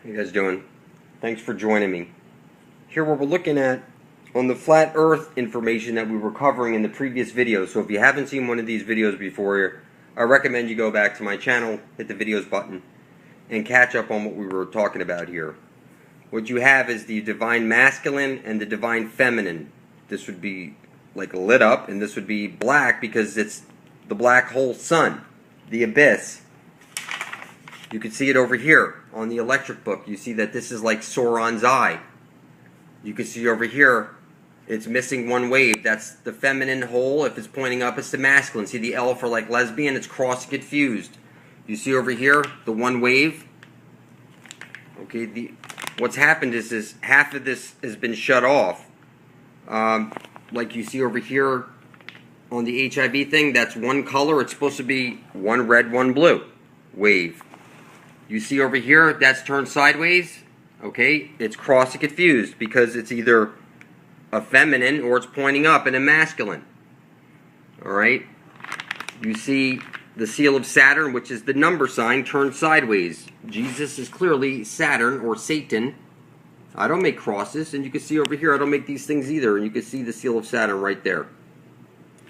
How you guys doing? Thanks for joining me. Here what we're looking at on the flat earth information that we were covering in the previous video. So if you haven't seen one of these videos before, I recommend you go back to my channel, hit the videos button, and catch up on what we were talking about here. What you have is the divine masculine and the divine feminine. This would be like lit up, and this would be black because it's the black hole sun, the abyss. You can see it over here on the electric book. You see that this is like Sauron's eye. You can see over here, it's missing one wave. That's the feminine hole. If it's pointing up, it's the masculine. See the L for like lesbian? It's cross confused. You see over here, the one wave? Okay, what's happened is half of this has been shut off. Like you see over here on the HIV thing, that's one color. It's supposed to be one red, one blue wave. You see over here, that's turned sideways. Okay, it's cross and confused because it's either a feminine or it's pointing up in a masculine. Alright, you see the seal of Saturn, which is the number sign, turned sideways. Jesus is clearly Saturn or Satan. I don't make crosses, and you can see over here I don't make these things either, and you can see the seal of Saturn right there.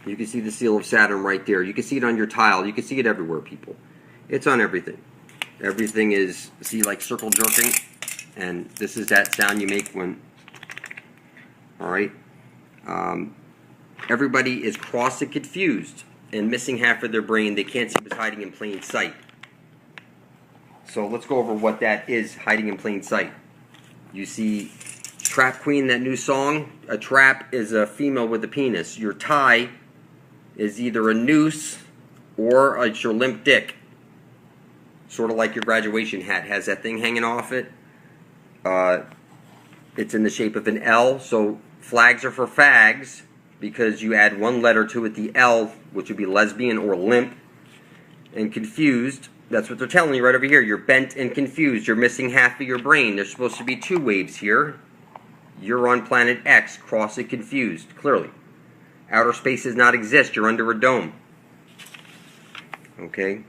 You can see the seal of Saturn right there. You can see it on your tile. You can see it everywhere, people. It's on everything. Everything is, see, like circle jerking, and this is that sound you make when, alright, everybody is cross and confused and missing half of their brain. They can't see what's hiding in plain sight. So let's go over what that is, hiding in plain sight. You see Trap Queen, that new song. A trap is a female with a penis. Your tie is either a noose or it's your limp dick. Sort of like your graduation hat has that thing hanging off it. It's in the shape of an L, so flags are for fags because you add one letter to it, the L, which would be lesbian or limp. And confused, that's what they're telling you right over here. You're bent and confused. You're missing half of your brain. There's supposed to be two waves here. You're on planet X, cross and confused, clearly. Outer space does not exist. You're under a dome. Okay?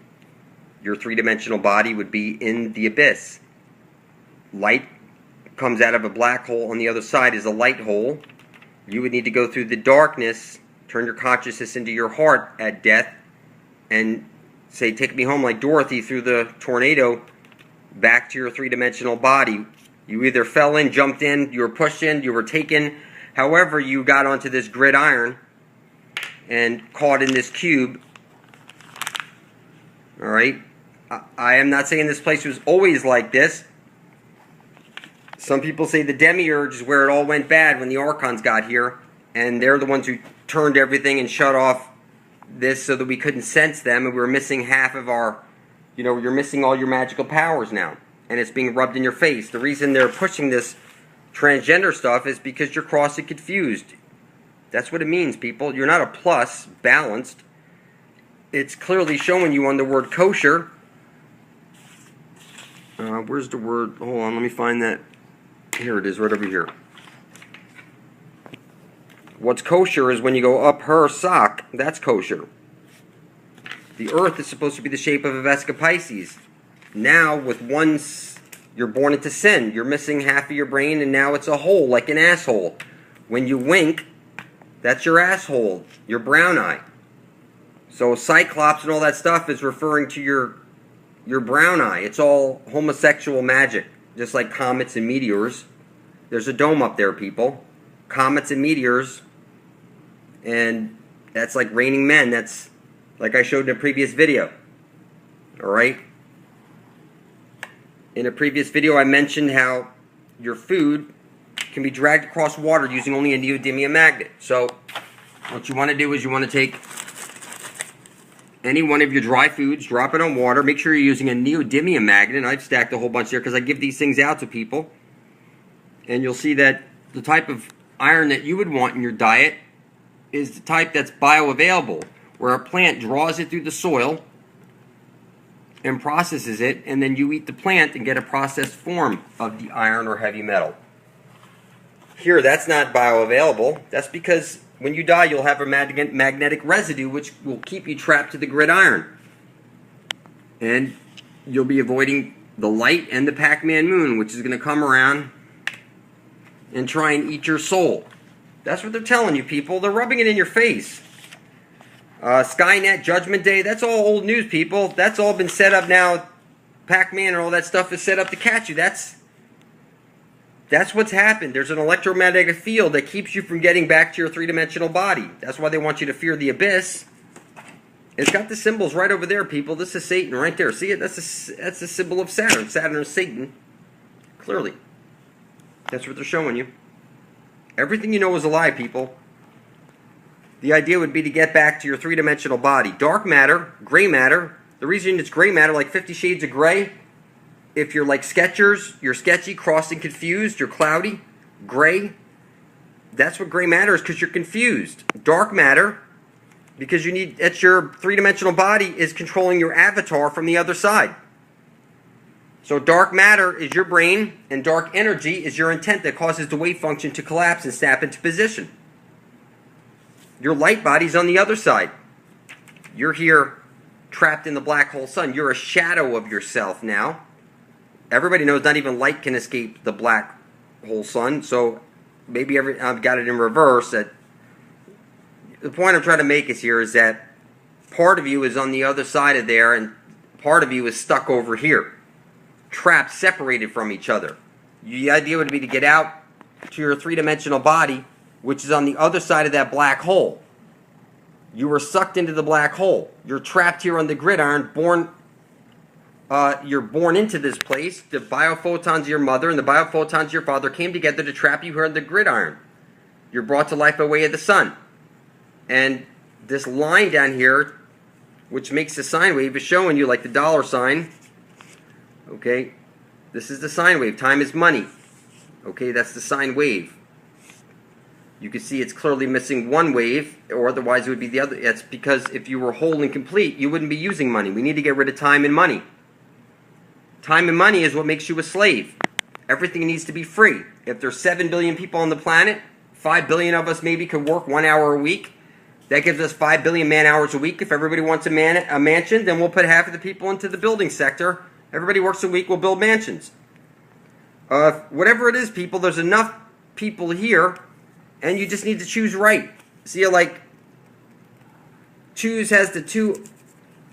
Your three-dimensional body would be in the abyss. Light comes out of a black hole. On the other side is a light hole. You would need to go through the darkness, turn your consciousness into your heart at death, and say, take me home like Dorothy through the tornado back to your three-dimensional body. You either fell in, jumped in, you were pushed in, you were taken. However, you got onto this gridiron and caught in this cube. Alright? I am not saying this place was always like this. Some people say the demiurge is where it all went bad when the archons got here, and they're the ones who turned everything and shut off this so that we couldn't sense them, and we were missing half of our, you're missing all your magical powers now, and it's being rubbed in your face. The reason they're pushing this transgender stuff is because you're cross and confused. That's what it means, people. You're not a plus, balanced. It's clearly showing you on the word kosher. Where's the word? Hold on, let me find that. Here it is, right over here. What's kosher is when you go up her sock. That's kosher. The earth is supposed to be the shape of a Vesca Pisces. Now, with one, you're born into sin. You're missing half of your brain, and now it's a hole, like an asshole. When you wink, that's your asshole, your brown eye. So Cyclops and all that stuff is referring to your brown eye. It's all homosexual magic, just like comets and meteors. There's a dome up there, people. Comets and meteors, and that's like raining men. That's like I showed in a previous video. Alright? In a previous video I mentioned how your food can be dragged across water using only a neodymium magnet. So what you want to do is you want to take any one of your dry foods, drop it on water, make sure you're using a neodymium magnet, and I've stacked a whole bunch here because I give these things out to people. And you'll see that the type of iron that you would want in your diet is the type that's bioavailable, where a plant draws it through the soil and processes it, and then you eat the plant and get a processed form of the iron or heavy metal. Here, that's not bioavailable. That's because when you die, you'll have a magnetic residue which will keep you trapped to the gridiron. And you'll be avoiding the light and the Pac-Man moon, which is going to come around and try and eat your soul. That's what they're telling you, people. They're rubbing it in your face. Skynet, Judgment Day, that's all old news, people. That's all been set up now. Pac-Man and all that stuff is set up to catch you. That's what's happened. There's an electromagnetic field that keeps you from getting back to your three-dimensional body. That's why they want you to fear the abyss. It's got the symbols right over there, people. This is Satan right there. See it? That's a symbol of Saturn. Saturn is Satan. Clearly. That's what they're showing you. Everything you know is a lie, people. The idea would be to get back to your three-dimensional body. Dark matter, gray matter. The reason it's gray matter, like 50 Shades of Gray, if you're like Skechers, you're sketchy, crossed and confused, you're cloudy, gray. That's what gray matter is, because you're confused. Dark matter, because that's your three-dimensional body is controlling your avatar from the other side. So dark matter is your brain, and dark energy is your intent that causes the wave function to collapse and snap into position. Your light body's on the other side. You're here trapped in the black hole sun. You're a shadow of yourself now. Everybody knows not even light can escape the black hole sun, so maybe I've got it in reverse. That the point I'm trying to make is that part of you is on the other side of there, and part of you is stuck over here, trapped, separated from each other. The idea would be to get out to your three-dimensional body, which is on the other side of that black hole. You were sucked into the black hole. You're trapped here on the gridiron, you're born into this place. The biophotons of your mother and the biophotons of your father came together to trap you here on the gridiron. You're brought to life by way of the sun. And this line down here, which makes the sine wave, is showing you like the dollar sign. Okay, this is the sine wave. Time is money. Okay, that's the sine wave. You can see it's clearly missing one wave, or otherwise it would be the other. That's because if you were whole and complete, you wouldn't be using money. We need to get rid of time and money. Time and money is what makes you a slave. Everything needs to be free. If there's 7 billion people on the planet, 5 billion of us maybe could work 1 hour a week. That gives us 5 billion man-hours a week. If everybody wants a mansion, then we'll put half of the people into the building sector. Everybody works a week, we'll build mansions. Whatever it is, people, there's enough people here, and you just need to choose right. See, like, choose has the two,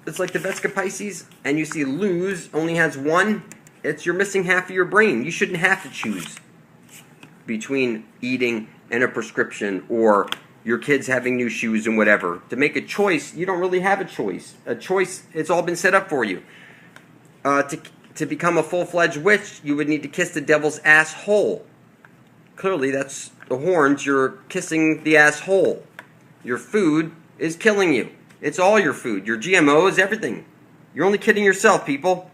it's like the Vesca Pisces, and you see lose only has one. You're missing half of your brain. You shouldn't have to choose between eating and a prescription, or your kids having new shoes and whatever. To make a choice, you don't really have a choice. A choice, it's all been set up for you. To become a full-fledged witch, you would need to kiss the devil's asshole. Clearly, that's the horns. You're kissing the asshole. Your food is killing you. It's all your food. Your GMOs, everything. You're only kidding yourself, people.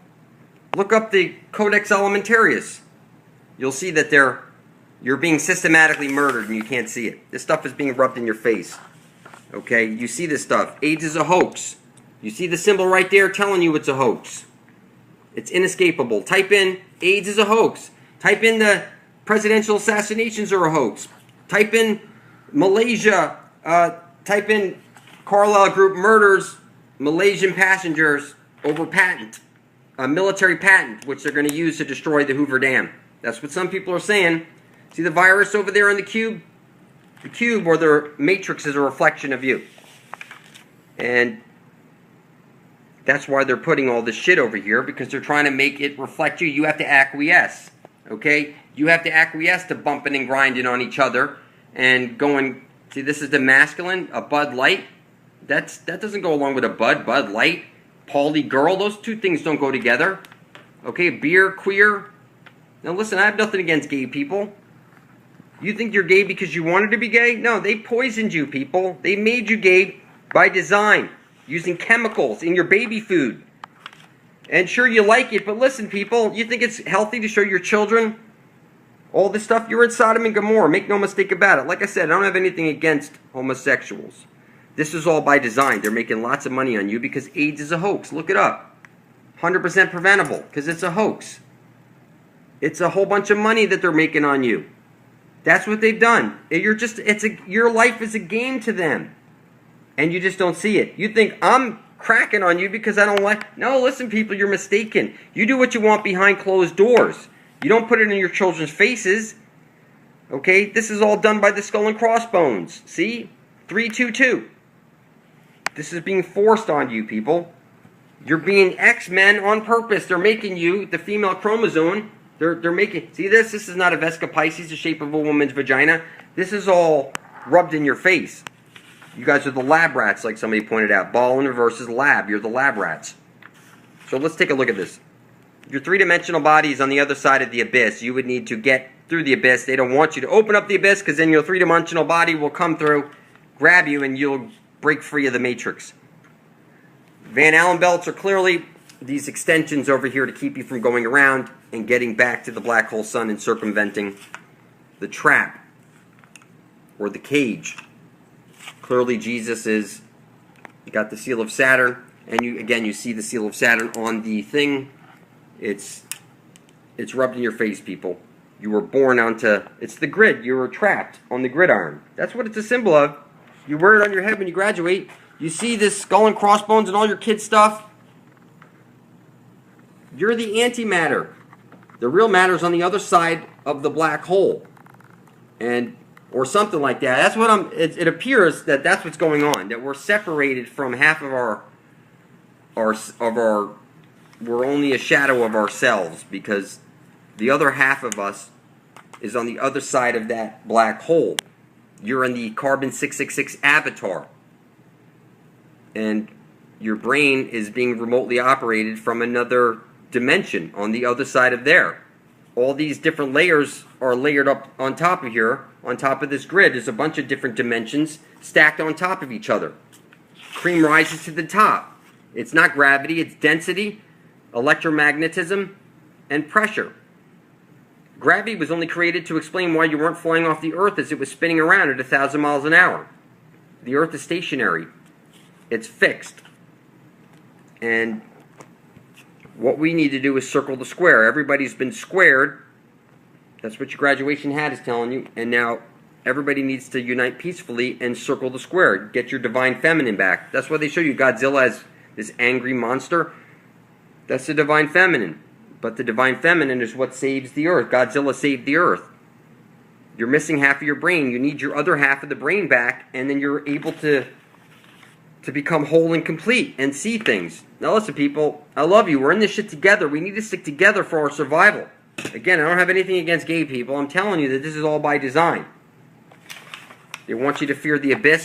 Look up the Codex Alimentarius. You'll see that you're being systematically murdered and you can't see it. This stuff is being rubbed in your face. Okay? You see this stuff. AIDS is a hoax. You see the symbol right there telling you it's a hoax. It's inescapable. Type in AIDS is a hoax. Type in the presidential assassinations are a hoax. Type in Malaysia. Type in Carlyle Group murders Malaysian passengers over patent. A military patent, which they're going to use to destroy the Hoover Dam. That's what some people are saying. See the virus over there in the cube? The cube or the matrix is a reflection of you. And that's why they're putting all this shit over here, because they're trying to make it reflect you. You have to acquiesce, okay? You have to acquiesce to bumping and grinding on each other and going, see, this is the masculine, a Bud Light. That doesn't go along with a Bud Light, Paulie Girl. Those two things don't go together, okay? Beer, queer. Now listen, I have nothing against gay people. You think you're gay because you wanted to be gay? No, they poisoned you, people. They made you gay by design, using chemicals in your baby food. And sure, you like it, but listen, people, you think it's healthy to show your children all this stuff? You're in Sodom and Gomorrah. Make no mistake about it. Like I said, I don't have anything against homosexuals. This is all by design. They're making lots of money on you because AIDS is a hoax. Look it up. 100% preventable because it's a hoax. It's a whole bunch of money that they're making on you. That's what they've done. Your life is a game to them. And you just don't see it. You think, I'm cracking on you because I don't like... No, listen, people, you're mistaken. You do what you want behind closed doors. You don't put it in your children's faces. Okay? This is all done by the Skull and Crossbones. See? 322. This is being forced on you, people. You're being X-Men on purpose. They're making you the female chromosome. They're making... See this? This is not a Vesca Pisces, the shape of a woman's vagina. This is all rubbed in your face. You guys are the lab rats, like somebody pointed out. Ball in reverse is lab. You're the lab rats. So let's take a look at this. Your three-dimensional body is on the other side of the abyss. You would need to get through the abyss. They don't want you to open up the abyss because then your three-dimensional body will come through, grab you, and you'll break free of the matrix. Van Allen belts are clearly these extensions over here to keep you from going around and getting back to the black hole sun and circumventing the trap or the cage. Clearly Jesus is, you got the seal of Saturn, and you see the seal of Saturn on the thing. It's rubbed in your face, people. You were born onto, it's the grid. You were trapped on the gridiron. That's what it's a symbol of. You wear it on your head when you graduate. You see this skull and crossbones and all your kids' stuff. You're the antimatter. The real matter's on the other side of the black hole. Or something like that. That's what it appears that that's what's going on. That we're separated from half of we're only a shadow of ourselves because the other half of us is on the other side of that black hole. You're in the carbon 666 avatar. And your brain is being remotely operated from another dimension on the other side of there. All these different layers are layered up on top of here. On top of this grid, there's a bunch of different dimensions stacked on top of each other. Cream rises to the top. It's not gravity, it's density, electromagnetism, and pressure. Gravity was only created to explain why you weren't flying off the Earth as it was spinning around at 1,000 miles an hour. The Earth is stationary. It's fixed. And what we need to do is circle the square. Everybody's been squared. That's what your graduation hat is telling you. And now everybody needs to unite peacefully and circle the square. Get your divine feminine back. That's why they show you Godzilla as this angry monster. That's the divine feminine. But the divine feminine is what saves the Earth. Godzilla saved the Earth. You're missing half of your brain. You need your other half of the brain back, and then you're able to become whole and complete and see things. Now listen, people, I love you. We're in this shit together. We need to stick together for our survival. Again, I don't have anything against gay people. I'm telling you that this is all by design. They want you to fear the abyss.